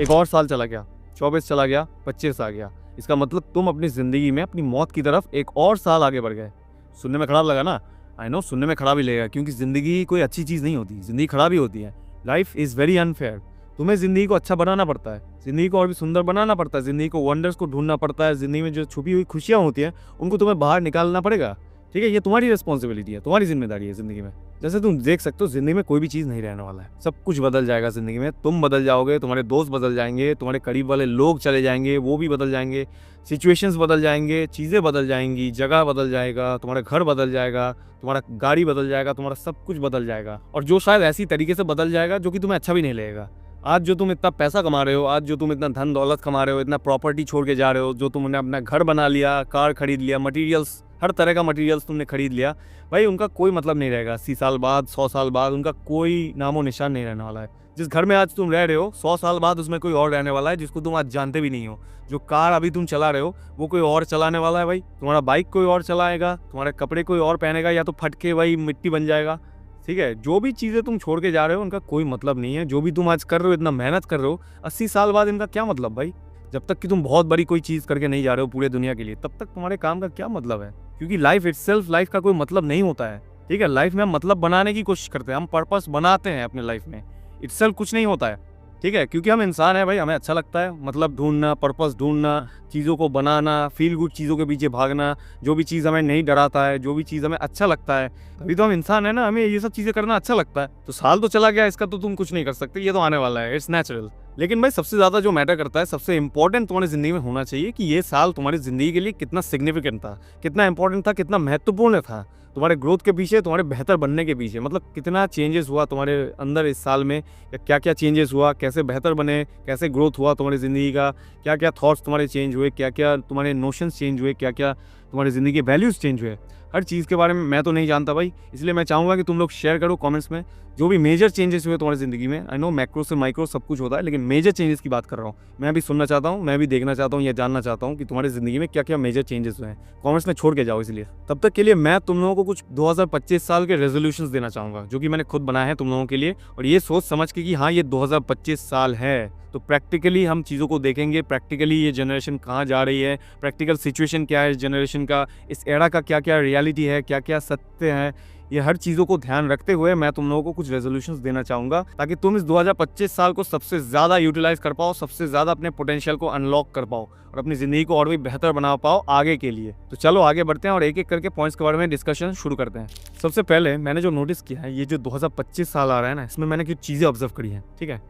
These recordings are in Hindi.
एक और साल चला गया, 24 चला गया, 25 आ गया। इसका मतलब तुम अपनी ज़िंदगी में अपनी मौत की तरफ एक और साल आगे बढ़ गए। सुनने में खराब लगा ना? आई नो, सुनने में खराब ही लगेगा, क्योंकि ज़िंदगी कोई अच्छी चीज़ नहीं होती, ज़िंदगी खराब ही होती है। Life is very unfair. तुम्हें ज़िंदगी को अच्छा बनाना पड़ता है, ज़िंदगी को और भी सुंदर बनाना पड़ता है, ज़िंदगी को वंडर्स को ढूंढना पड़ता है, ज़िंदगी में जो छुपी हुई खुशियाँ होती हैं उनको तुम्हें बाहर निकालना पड़ेगा। ठीक है, ये तुम्हारी रिस्पॉन्सिबिलिटी है, तुम्हारी जिम्मेदारी है ज़िंदगी में। जैसे तुम देख सकते हो, ज़िंदगी में कोई भी चीज़ नहीं रहने वाला है, सब कुछ बदल जाएगा ज़िंदगी में। तुम बदल जाओगे, तुम्हारे दोस्त बदल जाएंगे, तुम्हारे करीब वाले लोग चले जाएंगे, वो भी बदल जाएंगे, सिचुएशंस बदल जाएंगे, चीज़ें बदल जाएंगी, जगह बदल जाएगा, तुम्हारा घर बदल जाएगा, तुम्हारा गाड़ी बदल जाएगा, तुम्हारा सब कुछ बदल जाएगा। और जो शायद ऐसी तरीके से बदल जाएगा जो कि तुम्हें अच्छा भी नहीं लगेगा। आज जो तुम इतना पैसा कमा रहे हो, आज जो तुम इतना धन दौलत कमा रहे हो, इतना प्रॉपर्टी छोड़ के जा रहे हो, जो तुमने अपना घर बना लिया, कार खरीद लिया, मटेरियल्स, हर तरह का मटेरियल्स तुमने खरीद लिया, भाई उनका कोई मतलब नहीं रहेगा। 80 साल बाद, 100 साल बाद उनका कोई नामो निशान नहीं रहने वाला है। जिस घर में आज तुम रह रहे हो, 100 साल बाद उसमें कोई और रहने वाला है जिसको तुम आज जानते भी नहीं हो। जो कार अभी तुम चला रहे हो वो कोई और चलाने वाला है भाई। तुम्हारा बाइक कोई और चलाएगा, तुम्हारे कपड़े कोई और पहनेगा, या तो फट के भाई मिट्टी बन जाएगा। ठीक है, जो भी चीज़ें तुम छोड़ के जा रहे हो उनका कोई मतलब नहीं है। जो भी तुम आज कर रहे हो, इतना मेहनत कर रहे हो, 80 साल बाद इनका क्या मतलब भाई? जब तक कि तुम बहुत बड़ी कोई चीज़ करके नहीं जा रहे हो पूरे दुनिया के लिए, तब तक तुम्हारे काम का क्या मतलब है? क्योंकि लाइफ इटसेल्फ, लाइफ का कोई मतलब नहीं होता है। ठीक है, लाइफ में हम मतलब बनाने की कोशिश करते हैं, हम पर्पस बनाते हैं अपने लाइफ में, इटसेल्फ कुछ नहीं होता है। ठीक है, क्योंकि हम इंसान है भाई, हमें अच्छा लगता है मतलब ढूंढना, पर्पस ढूंढना, चीज़ों को बनाना, फील गुड चीज़ों के पीछे भागना, जो भी चीज़ हमें नहीं डराता है, जो भी चीज़ हमें अच्छा लगता है, तभी तो हम इंसान है ना, हमें ये सब चीज़ें करना अच्छा लगता है। तो साल तो चला गया, इसका तो तुम कुछ नहीं कर सकते, ये तो आने वाला है, इट्स नेचुरल। लेकिन भाई सबसे ज़्यादा जो मैटर करता है, सबसे इंपॉर्टेंट तुम्हारी ज़िंदगी में होना चाहिए कि ये साल तुम्हारी ज़िंदगी के लिए कितना सिग्निफिकेंट था, कितना इंपॉर्टेंट था, कितना महत्वपूर्ण था तुम्हारे ग्रोथ के पीछे, तुम्हारे बेहतर बनने के पीछे। मतलब कितना चेंजेस हुआ तुम्हारे अंदर इस साल में, या क्या क्या चेंजेस हुआ, कैसे बेहतर बने, कैसे ग्रोथ हुआ तुम्हारी ज़िंदगी का, क्या क्या थॉट्स तुम्हारे चेंज हुए, क्या क्या तुम्हारे नोशंस चेंज हुए, क्या क्या तुम्हारी ज़िंदगी के वैल्यूज़ चेंज हुए। हर चीज़ के बारे में मैं तो नहीं जानता भाई, इसलिए मैं चाहूँगा कि तुम लोग शेयर करो कमेंट्स में जो भी मेजर चेंजेस हुए तुम्हारी ज़िंदगी में। आई नो मैक्रो से माइक्रो सब कुछ होता है, लेकिन मेजर चेंजेस की बात कर रहा हूँ। मैं भी सुनना चाहता हूँ, मैं भी देखना चाहता हूँ, या जानना चाहता हूँ कि तुम्हारी ज़िंदगी में क्या क्या मेजर चेंजेस हुए हैं। कमेंट्स में छोड़ के जाओ। इसलिए तब तक के लिए मैं तुम लोगों को कुछ 2025 साल के रेजोल्यूशंस देना चाहूँगा, जो कि मैंने खुद बनाए हैं तुम लोगों के लिए, और ये सोच समझ के कि हाँ ये 2025 साल है, तो प्रैक्टिकली हम चीज़ों को देखेंगे, प्रैक्टिकली ये जनरेशन कहाँ जा रही है, प्रैक्टिकल सिचुएशन क्या है इस जनरेशन का, इस एरा का क्या क्या रियलिटी है, क्या क्या सत्य है, ये हर चीज़ों को ध्यान रखते हुए मैं तुम लोगों को कुछ रेजोल्यूशंस देना चाहूँगा, ताकि तुम इस 2025 साल को सबसे ज़्यादा यूटिलाइज कर पाओ, सबसे ज़्यादा अपने पोटेंशियल को अनलॉक कर पाओ और अपनी ज़िंदगी को और भी बेहतर बना पाओ आगे के लिए। तो चलो आगे बढ़ते हैं और एक एक करके पॉइंट्स के बारे में डिस्कशन शुरू करते हैं। सबसे पहले मैंने जो नोटिस किया है, ये जो 2025 साल आ रहा है ना, इसमें मैंने कुछ चीज़ें ऑब्जर्व करी हैं। ठीक है,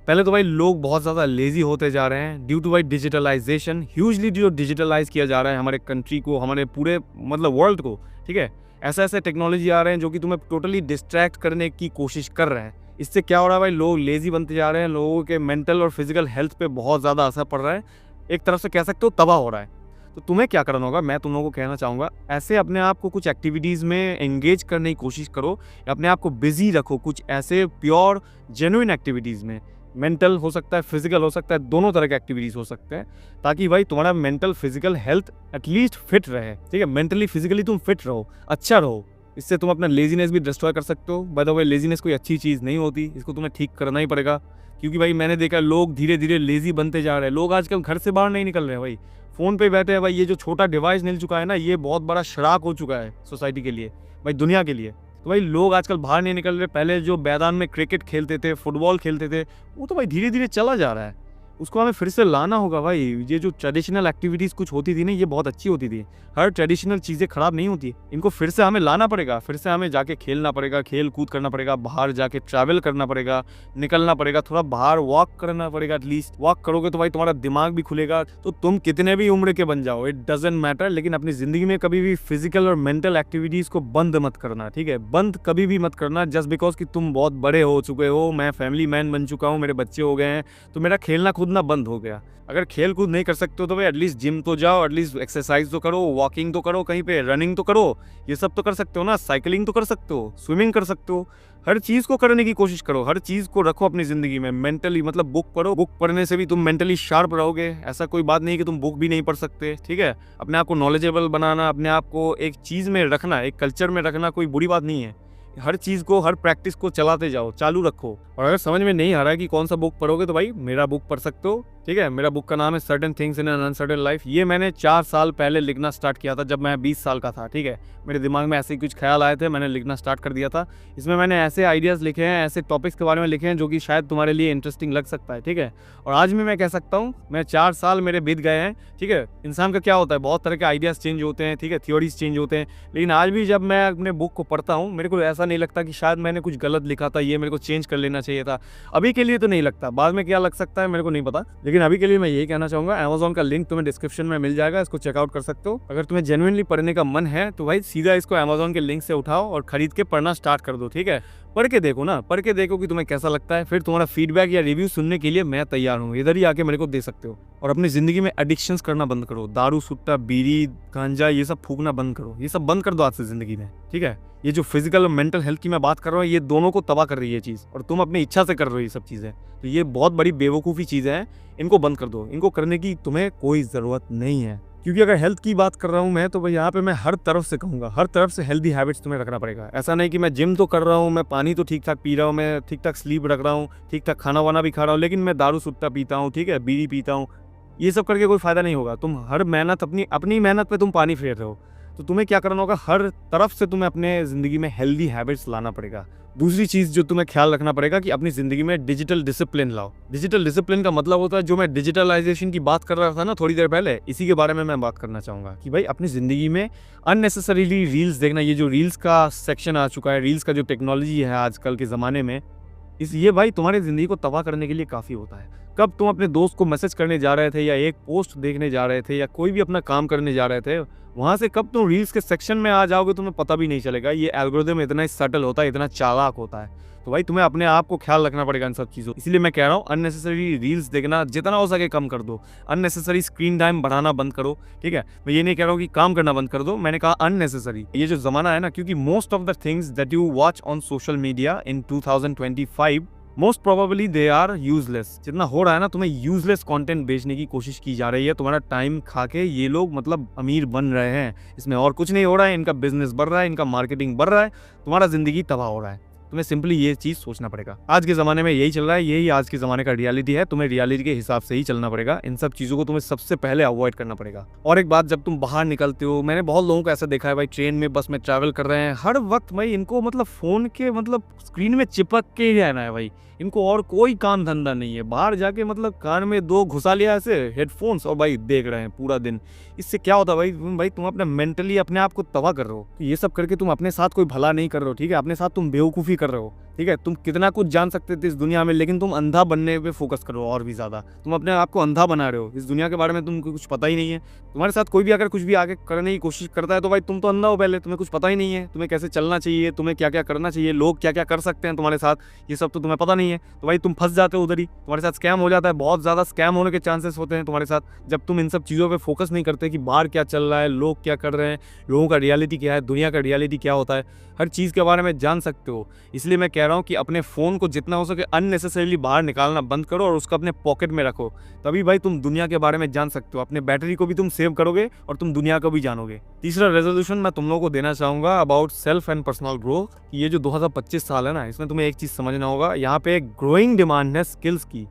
पहले तो भाई लोग बहुत ज़्यादा लेजी होते जा रहे हैं ड्यू टू भाई डिजिटलाइजेशन। ह्यूजली जो डिजिटलाइज किया जा रहा है हमारे कंट्री को, हमारे पूरे मतलब वर्ल्ड को। ठीक है, ऐसे ऐसे टेक्नोलॉजी आ रहे हैं जो कि तुम्हें टोटली डिस्ट्रैक्ट करने की कोशिश कर रहे हैं। इससे क्या हो रहा है भाई, लोग लेजी बनते जा रहे हैं, लोगों के मेंटल और फिजिकल हेल्थ पे बहुत ज़्यादा असर पड़ रहा है, एक तरफ से कह सकते हो तबाह हो रहा है। तो तुम्हें क्या करना होगा, मैं तुम लोगों को कहना चाहूँगा, ऐसे अपने आप को कुछ एक्टिविटीज़ में एंगेज करने की कोशिश करो, या अपने आप को बिजी रखो कुछ ऐसे प्योर जेन्युइन एक्टिविटीज़ में। मेंटल हो सकता है, फिजिकल हो सकता है, दोनों तरह के एक्टिविटीज़ हो सकते हैं, ताकि भाई तुम्हारा mental physical health at least fit रहे। ठीक है, मेंटली फिजिकली तुम फिट रहो, अच्छा रहो। इससे तुम अपना लेजीनेस भी डिस्ट्रॉय कर सकते हो। बाय द वे लेजीनेस कोई अच्छी चीज़ नहीं होती, इसको तुम्हें ठीक करना ही पड़ेगा, क्योंकि भाई मैंने देखा लोग धीरे धीरे लेजी बनते जा रहे हैं। लोग आजकल घर से बाहर नहीं निकल रहे हैं भाई, फ़ोन पे बैठे हैं भाई। ये जो छोटा डिवाइस मिल चुका है ना, ये बहुत बड़ा श्राप हो चुका है सोसाइटी के लिए, भाई दुनिया के लिए। तो भाई लोग आजकल बाहर नहीं निकल रहे। पहले जो मैदान में क्रिकेट खेलते थे, फुटबॉल खेलते थे, वो तो भाई धीरे धीरे चला जा रहा है, उसको हमें फिर से लाना होगा भाई। ये जो ट्रेडिशनल एक्टिविटीज़ कुछ होती थी ना, ये बहुत अच्छी होती थी। हर ट्रेडिशनल चीज़ें ख़राब नहीं होती, इनको फिर से हमें लाना पड़ेगा, फिर से हमें जाके खेलना पड़ेगा, खेल कूद करना पड़ेगा, बाहर जाके ट्रैवल करना पड़ेगा, निकलना पड़ेगा, थोड़ा बाहर वॉक करना पड़ेगा। एटलीस्ट वॉक करोगे तो भाई तुम्हारा दिमाग भी खुलेगा। तो तुम कितने भी उम्र के बन जाओ, इट डजेंट मैटर, लेकिन अपनी ज़िंदगी में कभी भी फिजिकल और मेंटल एक्टिविटीज़ को बंद मत करना। ठीक है, बंद कभी भी मत करना जस्ट बिकॉज कि तुम बहुत बड़े हो चुके हो, मैं फैमिली मैन बन चुका हूँ, मेरे बच्चे हो गए हैं, तो मेरा खेलना कूदना बंद हो गया। अगर खेल कूद नहीं कर सकते हो तो भाई एटलीस्ट जिम तो जाओ, एटलीस्ट एक्सरसाइज तो करो, वॉकिंग तो करो, कहीं पे रनिंग तो करो, ये सब तो कर सकते हो ना, साइकिलिंग तो कर सकते हो, स्विमिंग कर सकते हो। हर चीज़ को करने की कोशिश करो, हर चीज़ को रखो अपनी ज़िंदगी में। मेंटली मतलब बुक पढ़ो, बुक पढ़ने से भी तुम मेंटली शार्प रहोगे। ऐसा कोई बात नहीं कि तुम बुक भी नहीं पढ़ सकते। ठीक है, अपने आप को नॉलेजेबल बनाना, अपने आप को एक चीज़ में रखना, एक कल्चर में रखना कोई बुरी बात नहीं है। हर चीज़ को, हर प्रैक्टिस को चलाते जाओ, चालू रखो। और अगर समझ में नहीं आ रहा है कि कौन सा बुक पढ़ोगे तो भाई मेरा बुक पढ़ सकते हो, ठीक है। मेरा बुक का नाम है certain things in an uncertain life. ये मैंने 4 साल पहले लिखना स्टार्ट किया था जब मैं 20 साल का था, ठीक है। मेरे दिमाग में ऐसे ही कुछ ख्याल आए थे, मैंने लिखना स्टार्ट कर दिया था। इसमें मैंने ऐसे आइडियाज़ लिखे हैं, ऐसे टॉपिक्स के बारे में लिखे हैं जो कि शायद तुम्हारे लिए इंटरेस्टिंग लग सकता है, ठीक है। और आज भी मैं कह सकता हूँ, मैं 4 साल मेरे बीत गए हैं, ठीक है। इंसान का क्या होता है, बहुत तरह के आइडियाज़ चेंज होते हैं, ठीक है, थ्योरीज चेंज होते हैं, लेकिन आज भी जब मैं अपने बुक को पढ़ता हूँ मेरे को ऐसा नहीं लगता कि शायद मैंने कुछ गलत लिखा था, ये मेरे को चेंज कर लेना चाहिए था। अभी के लिए तो नहीं लगता, बाद में क्या लग सकता है मेरे को नहीं पता, लेकिन अभी के लिए मैं यही कहना चाहूँगा। अमेज़न का लिंक तुम्हें डिस्क्रिप्शन में मिल जाएगा, इसको चेकआउट कर सकते हो। अगर तुम्हें जेन्युइनली पढ़ने का मन है तो भाई सीधा इसको अमेज़न के लिंक से उठाओ और खरीद के पढ़ना स्टार्ट कर दो, ठीक है। पढ़ के देखो ना, पढ़ के देखो कि तुम्हें कैसा लगता है, फिर तुम्हारा फीडबैक या रिव्यू सुनने के लिए मैं तैयार हूँ। इधर ही आके मेरे को दे सकते हो। और अपनी ज़िंदगी में एडिक्शंस करना बंद करो, दारू, सुट्टा, बीड़ी, गांजा, ये सब फूकना बंद करो, ये सब बंद कर दो आज से ज़िंदगी में, ठीक है। ये जो फिजिकल और मेंटल हेल्थ की मैं बात कर रहा हूँ, ये दोनों को तबाह कर रही है ये चीज़, और तुम अपनी इच्छा से कर रहे हो ये सब चीज़ें। तो ये बहुत बड़ी बेवकूफ़ी चीज़ें हैं, इनको बंद कर दो। इनको करने की तुम्हें कोई ज़रूरत नहीं है, क्योंकि अगर हेल्थ की बात कर रहा हूँ मैं, तो भाई यहाँ पे मैं हर तरफ से कहूँगा, हर तरफ से हेल्दी हैबिट्स तुम्हें रखना पड़ेगा। ऐसा नहीं कि मैं जिम तो कर रहा हूँ, मैं पानी तो ठीक ठाक पी रहा हूँ, मैं ठीक ठाक स्लीप रख रहा हूँ, ठीक ठाक खाना वाना भी खा रहा हूँ, लेकिन मैं दारू सुट्टा पीता हूँ, ठीक है, बीड़ी पीता हूँ। ये सब करके कोई फ़ायदा नहीं होगा। तुम हर मेहनत अपनी मेहनत पे तुम पानी फेर रहे हो, तो तुम्हें क्या करना होगा, हर तरफ से तुम्हें अपने ज़िंदगी में हेल्दी हैबिट्स लाना पड़ेगा। दूसरी चीज़ जो तुम्हें ख्याल रखना पड़ेगा कि अपनी ज़िंदगी में डिजिटल डिसिप्लिन लाओ। डिजिटल डिसिप्लिन का मतलब होता है, जो मैं डिजिटलाइजेशन की बात कर रहा था ना थोड़ी देर पहले, इसी के बारे में मैं बात करना चाहूँगा कि भाई अपनी ज़िंदगी में अननेसेसरीली रील्स देखना, ये जो रील्स का सेक्शन आ चुका है, रील्स का जो टेक्नोलॉजी है आजकल के ज़माने में, ये भाई तुम्हारी ज़िंदगी को तबाह करने के लिए काफ़ी होता है। कब तुम अपने दोस्त को मैसेज करने जा रहे थे, या एक पोस्ट देखने जा रहे थे, या कोई भी अपना काम करने जा रहे थे, वहाँ से कब तुम रील्स के सेक्शन में आ जाओगे तुम्हें पता भी नहीं चलेगा। ये एल्गोरिदम इतना ही सटल होता है, इतना चालाक होता है। तो भाई तुम्हें अपने आप को ख्याल रखना पड़ेगा इन सब चीज़ों। इसलिए मैं कह रहा हूँ, अननेसेसरी रील्स देखना जितना हो सके कम कर दो, अननेसेसरी स्क्रीन टाइम बढ़ाना बंद करो, ठीक है। मैं ये नहीं कह रहा हूँ कि काम करना बंद कर दो, मैंने कहा अननेसेसरी। ये जो ज़माना है ना, क्योंकि most of the things that you watch on social media in 2025 most probably they are useless. जितना हो रहा है ना, तुम्हें यूजलेस कंटेंट बेचने की कोशिश की जा रही है। तुम्हारा टाइम खा के ये लोग मतलब अमीर बन रहे हैं, इसमें और कुछ नहीं हो रहा है। इनका बिजनेस बढ़ रहा है, इनका मार्केटिंग बढ़ रहा है, तुम्हारा जिंदगी तबाह हो रहा है। तुम्हें सिंपली ये चीज़ सोचना पड़ेगा। आज के ज़माने में यही चल रहा है, यही आज के ज़माने का रियलिटी है। तुम्हें रियलिटी के हिसाब से ही चलना पड़ेगा। इन सब चीज़ों को तुम्हें सबसे पहले अवॉइड करना पड़ेगा। और एक बात, जब तुम बाहर निकलते हो, मैंने बहुत लोगों को ऐसा देखा है भाई, ट्रेन में, बस में ट्रैवल कर रहे हैं, हर वक्त भाई इनको मतलब फ़ोन के मतलब स्क्रीन में चिपक के ही रहना है भाई। इनको और कोई काम धंधा नहीं है। बाहर जाके मतलब कान में 2 घुसा लिया ऐसे हेडफोन्स, और भाई देख रहे हैं पूरा दिन। इससे क्या होता है भाई तुम अपने मेंटली अपने आप को तबाह कर रहे हो। तो ये सब करके तुम अपने साथ कोई भला नहीं कर रहे हो, ठीक है। अपने साथ तुम बेवकूफ़ी कर रहे हो, ठीक है। तुम कितना कुछ जान सकते थे इस दुनिया में, लेकिन तुम अंधा बनने पे फोकस करो और भी ज़्यादा। तुम अपने आप को अंधा बना रहे हो, इस दुनिया के बारे में तुमको कुछ पता ही नहीं है। तुम्हारे साथ कोई भी अगर कुछ भी आगे करने की कोशिश करता है तो भाई तुम तो अंधा हो पहले, तुम्हें कुछ पता ही नहीं है। तुम्हें कैसे चलना चाहिए, तुम्हें क्या क्या करना चाहिए, लोग क्या क्या कर सकते हैं तुम्हारे साथ, ये सब तो तुम्हें पता नहीं है। तो भाई तुम फंस जाते हो उधर ही, तुम्हारे साथ स्कैम हो जाता है। बहुत ज़्यादा स्कैम होने के चांसेस होते हैं तुम्हारे साथ, जब तुम इन सब चीज़ों पे फोकस नहीं करते कि बाहर क्या चल रहा है, लोग क्या कर रहे हैं, लोगों का रियलिटी क्या है, दुनिया का रियलिटी क्या होता है, हर चीज़ के बारे में जान सकते हो। इसलिए मैं कह रहा हूँ कि अपने फ़ोन को जितना हो सके अननेसेसरीली बाहर निकालना बंद करो और उसको अपने पॉकेट में रखो। तभी भाई तुम दुनिया के बारे में जान सकते हो। अपने बैटरी को भी तुम सेव करोगे और तुम दुनिया को भी जानोगे। तीसरा रेजोल्यूशन मैं तुम लोगों को देना चाहूँगा about self and personal growth. ये जो 2025 साल है ना, इसमें तुम्हें एक चीज़ समझना होगा, यहाँ पे एक ग्रोइंग डिमांड है स्किल्स की।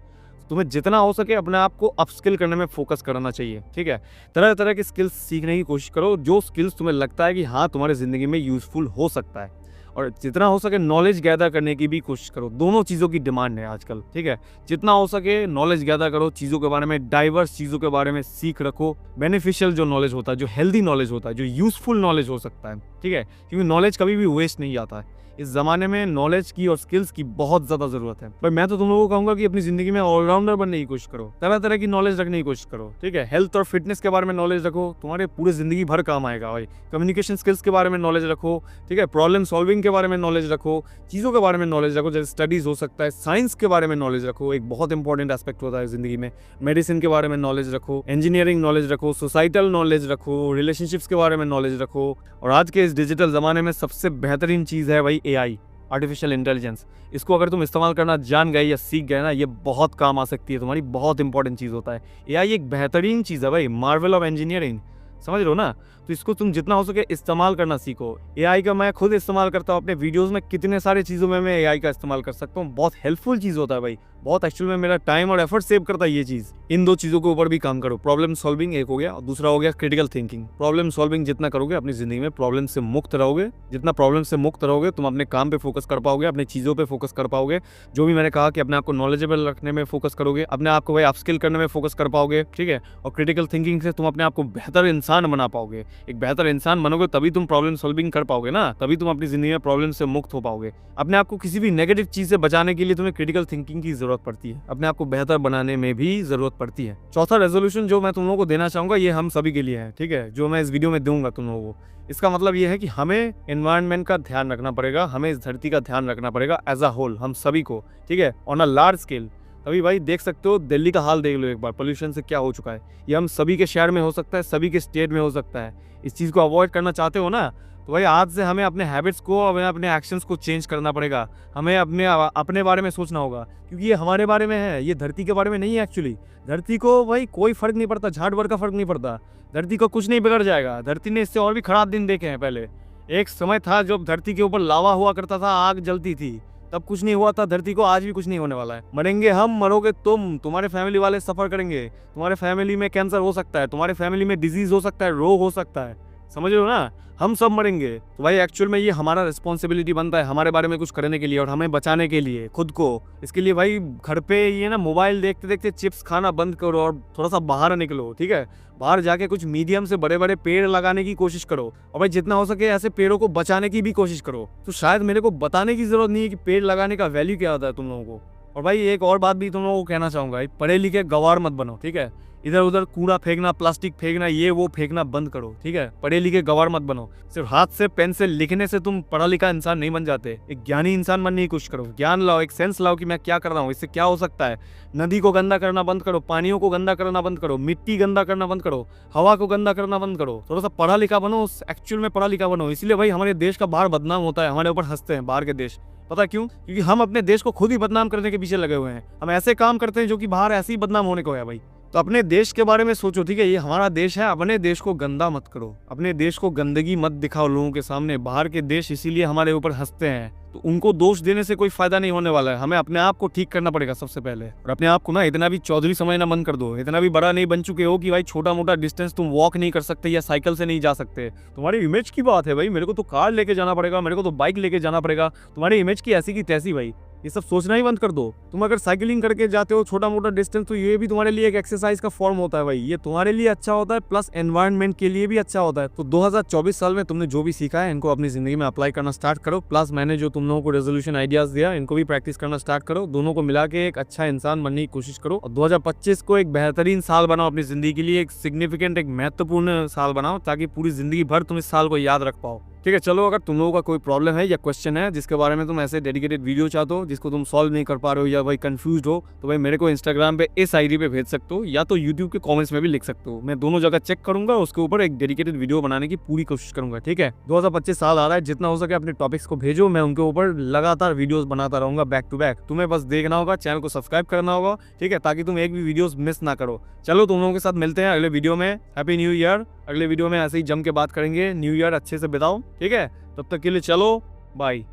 तुम्हें जितना हो सके अपने आप को अपस्किल करने में फोकस करना चाहिए, ठीक है। तरह तरह की स्किल्स सीखने की कोशिश करो, जो स्किल्स तुम्हें लगता है कि हाँ तुम्हारी ज़िंदगी में यूज़फुल हो सकता है। और जितना हो सके नॉलेज गैदर करने की भी कोशिश करो। दोनों चीज़ों की डिमांड है आजकल, ठीक है। जितना हो सके नॉलेज गैदर करो, चीज़ों के बारे में, डाइवर्स चीज़ों के बारे में सीख रखो। बेनिफिशियल जो नॉलेज होता है, जो हेल्दी नॉलेज होता है, जो यूज़फुल नॉलेज हो सकता है, ठीक है। क्योंकि नॉलेज कभी भी वेस्ट नहीं जाता है। इस ज़माने में नॉलेज की और स्किल्स की बहुत ज़्यादा ज़रूरत है। पर मैं तो तुम लोगों को कहूँगा कि अपनी ज़िंदगी में ऑलराउंडर बनने की कोशिश करो, तरह तरह की नॉलेज रखने की कोशिश करो, ठीक है। हेल्थ और फिटनेस के बारे में नॉलेज रखो, तुम्हारे पूरे ज़िंदगी भर काम आएगा भाई। कम्युनिकेशन स्किल्स के बारे में नॉलेज रखो, ठीक है। प्रॉब्लम सॉल्विंग के बारे में नॉलेज रखो, चीज़ों के बारे में नॉलेज रखो, जैसे स्टडीज़ हो सकता है, साइंस के बारे में नॉलेज रखो, एक बहुत इंपॉर्टेंट एस्पेक्ट होता है ज़िंदगी में। मेडिसिन के बारे में नॉलेज रखो, इंजीनियरिंग नॉलेज रखो, सोसाइटल नॉलेज रखो, रिलेशनशिप्स के बारे में नॉलेज रखो। और आज के इस डिजिटल ज़माने में सबसे बेहतरीन चीज़ है भाई AI, आर्टिफिशियल इंटेलिजेंस। इसको अगर तुम इस्तेमाल करना जान गए या सीख गए ना, ये बहुत काम आ सकती है तुम्हारी, बहुत इंपॉर्टेंट चीज़ होता है। AI एक बेहतरीन चीज़ है भाई, मार्वल ऑफ इंजीनियरिंग। समझ रहे हो ना। तो इसको तुम जितना हो सके इस्तेमाल करना सीखो। एआई का मैं खुद इस्तेमाल करता हूँ अपने वीडियोस में, कितने सारे चीज़ों में मैं एआई का इस्तेमाल कर सकता हूँ। बहुत हेल्पफुल चीज़ होता है भाई, बहुत एक्चुअल में मेरा टाइम और एफर्ट सेव करता है ये चीज़। इन 2 चीज़ों के ऊपर भी काम करो। प्रॉब्लम सॉल्विंग एक हो गया और दूसरा हो गया क्रिटिकल थिंकिंग। प्रॉब्लम सॉल्विंग जितना करोगे अपनी ज़िंदगी में प्रॉब्लम से मुक्त रहोगे। जितना प्रॉब्लम से मुक्त रहोगे तुम अपने काम पे फोकस कर पाओगे, अपनी चीज़ों पे फोकस कर पाओगे। जो भी मैंने कहा कि अपने आप को नॉलेजेबल रखने में फोकस करोगे, अपने आप को भाई अपस्किल करने में फोकस कर पाओगे, ठीक है। और क्रिटिकल थिंकिंग से तुम अपने आप को बेहतर इंसान बना पाओगे। एक बेहतर इंसान बनोगे तभी तुम प्रॉब्लम सॉल्विंग कर पाओगे ना, तभी तुम अपनी ज़िंदगी में प्रॉब्लम से मुक्त हो पाओगे। अपने आप को किसी भी नेगेटिव चीज़ से बचाने के लिए तुम्हें क्रिटिकल थिंकिंग की ज़रूरत पड़ती है, अपने आप को बेहतर बनाने में भी ज़रूरत पड़ती है। चौथा रेजोल्यूशन जो मैं तुम लोगों को देना चाहूँगा ये हम सभी के लिए है, ठीक है, जो मैं इस वीडियो में दूंगा तुम लोगों को। इसका मतलब ये है कि हमें एनवायरनमेंट का ध्यान रखना पड़ेगा, हमें इस धरती का ध्यान रखना पड़ेगा एज अ होल, हम सभी को, ठीक है, ऑन अ लार्ज स्केल। तभी भाई देख सकते हो दिल्ली का हाल देख लो एक बार, पोल्यूशन से क्या हो चुका है। ये हम सभी के शहर में हो सकता है, सभी के स्टेट में हो सकता है। इस चीज़ को अवॉइड करना चाहते हो ना, तो भाई आज से हमें अपने हैबिट्स को, हमें अपने एक्शंस को चेंज करना पड़ेगा। हमें अपने बारे में सोचना होगा, क्योंकि ये हमारे बारे में है, ये धरती के बारे में नहीं है एक्चुअली। धरती को भाई कोई फर्क नहीं पड़ता, झाड़ भर का फर्क नहीं पड़ता। धरती को कुछ नहीं बिगड़ जाएगा। धरती ने इससे और भी खराब दिन देखे हैं पहले। एक समय था जब धरती के ऊपर लावा हुआ करता था, आग जलती थी, तब कुछ नहीं हुआ था धरती को। आज भी कुछ नहीं होने वाला है। मरेंगे हम, मरोगे तुम, तुम्हारे फैमिली वाले सफर करेंगे। तुम्हारे फैमिली में कैंसर हो सकता है, तुम्हारे फैमिली में डिजीज हो सकता है, रोग हो सकता है, समझ रहे हो ना। हम सब मरेंगे। तो भाई एक्चुअल में ये हमारा रिस्पॉन्सिबिलिटी बनता है हमारे बारे में कुछ करने के लिए और हमें बचाने के लिए खुद को। इसके लिए भाई घर पे ये ना मोबाइल देखते देखते चिप्स खाना बंद करो और थोड़ा सा बाहर निकलो, ठीक है। बाहर जाके कुछ मीडियम से बड़े बड़े पेड़ लगाने की कोशिश करो और भाई जितना हो सके ऐसे पेड़ों को बचाने की भी कोशिश करो। तो शायद मेरे को बताने की जरूरत नहीं है कि पेड़ लगाने का वैल्यू क्या होता है तुम लोगों को। और भाई एक और बात भी तुम लोगों को कहना चाहूंगा, पढ़े लिखे गवार मत बनो, ठीक है। इधर उधर कूड़ा फेंकना, प्लास्टिक फेंकना, ये वो फेंकना बंद करो, ठीक है। पढ़े लिखे गवार मत बनो। सिर्फ हाथ से पेन से लिखने से तुम पढ़ा लिखा इंसान नहीं बन जाते। एक ज्ञानी इंसान बनने की कोशिश करो। ज्ञान लाओ, एक सेंस लाओ कि मैं क्या कर रहा हूँ, इससे क्या हो सकता है। नदी को गंदा करना बंद करो, पानियों को गंदा करना बंद करो, मिट्टी गंदा करना बंद करो, हवा को गंदा करना बंद करो। थोड़ा सा पढ़ा लिखा बनो, एक्चुअल में पढ़ा लिखा बनो। इसलिए भाई हमारे देश का बाहर बदनाम होता है, हमारे ऊपर हंसते हैं बाहर के देश। पता क्यों? क्योंकि हम अपने देश को खुद ही बदनाम करने के पीछे लगे हुए हैं। हम ऐसे काम करते हैं जो कि बाहर ऐसे ही बदनाम होने को है भाई। तो अपने देश के बारे में सोचो, ठीक है। ये हमारा देश है, अपने देश को गंदा मत करो, अपने देश को गंदगी मत दिखाओ लोगों के सामने। बाहर के देश इसीलिए हमारे ऊपर हंसते हैं, तो उनको दोष देने से कोई फायदा नहीं होने वाला है। हमें अपने आप को ठीक करना पड़ेगा सबसे पहले। और अपने आप को ना इतना भी चौधरी समझना बंद कर दो। इतना भी बड़ा नहीं बन चुके हो कि भाई छोटा मोटा डिस्टेंस तुम वॉक नहीं कर सकते या साइकिल से नहीं जा सकते। तुम्हारी इमेज की बात है भाई, मेरे को तो कार लेके जाना पड़ेगा, मेरे को तो बाइक लेके जाना पड़ेगा। तुम्हारी इमेज की ऐसी की तैसी भाई, ये सब सोचना ही बंद कर दो। तुम अगर साइकिलिंग करके जाते हो छोटा मोटा डिस्टेंस, तो ये भी तुम्हारे लिए एक एक्सरसाइज का फॉर्म होता है भाई। ये तुम्हारे लिए अच्छा होता है, प्लस एनवायरनमेंट के लिए भी अच्छा होता है। तो 2024 साल में तुमने जो भी सीखा है इनको अपनी जिंदगी में अप्लाई करना स्टार्ट करो। प्लस मैंने जो तुम लोगों को रेजोल्यूशन आइडियाज दिया इनको भी प्रैक्टिस करना स्टार्ट करो। दोनों को मिला के एक अच्छा इंसान बनने की कोशिश करो और 2025 को एक बेहतरीन साल बनाओ अपनी जिंदगी के लिए। एक सिग्निफिकेंट, एक महत्वपूर्ण साल बनाओ ताकि पूरी जिंदगी भर तुम इस साल को याद रख पाओ, ठीक है। चलो, अगर तुम लोगों का कोई प्रॉब्लम है या क्वेश्चन है जिसके बारे में तुम ऐसे डेडिकेटेड वीडियो चाहते हो, जिसको तुम सॉल्व नहीं कर पा रहे हो या भाई कंफ्यूज हो, तो भाई मेरे को इंस्टाग्राम पे इस आईडी पे भेज सकते हो या तो यूट्यूब के कमेंट्स में भी लिख सकते हो। मैं दोनों जगह चेक करूंगा, उसके ऊपर एक डेडिकेटेड वीडियो बनाने की पूरी कोशिश करूंगा, ठीक है। 2025 साल आ रहा है, जितना हो सके अपने टॉपिक्स को भेजो, मैं उनके ऊपर लगातार वीडियोस बनाता रहूंगा बैक टू बैक। तुम्हें बस देखना होगा, चैनल को सब्सक्राइब करना होगा, ठीक है, ताकि तुम एक भी वीडियोस मिस ना करो। चलो, तुम लोगों के साथ मिलते हैं अगले वीडियो में। Happy new year. अगले वीडियो में ऐसे ही जम के बात करेंगे। न्यू ईयर अच्छे से बिताओ, ठीक है। तब तक के लिए चलो, बाय।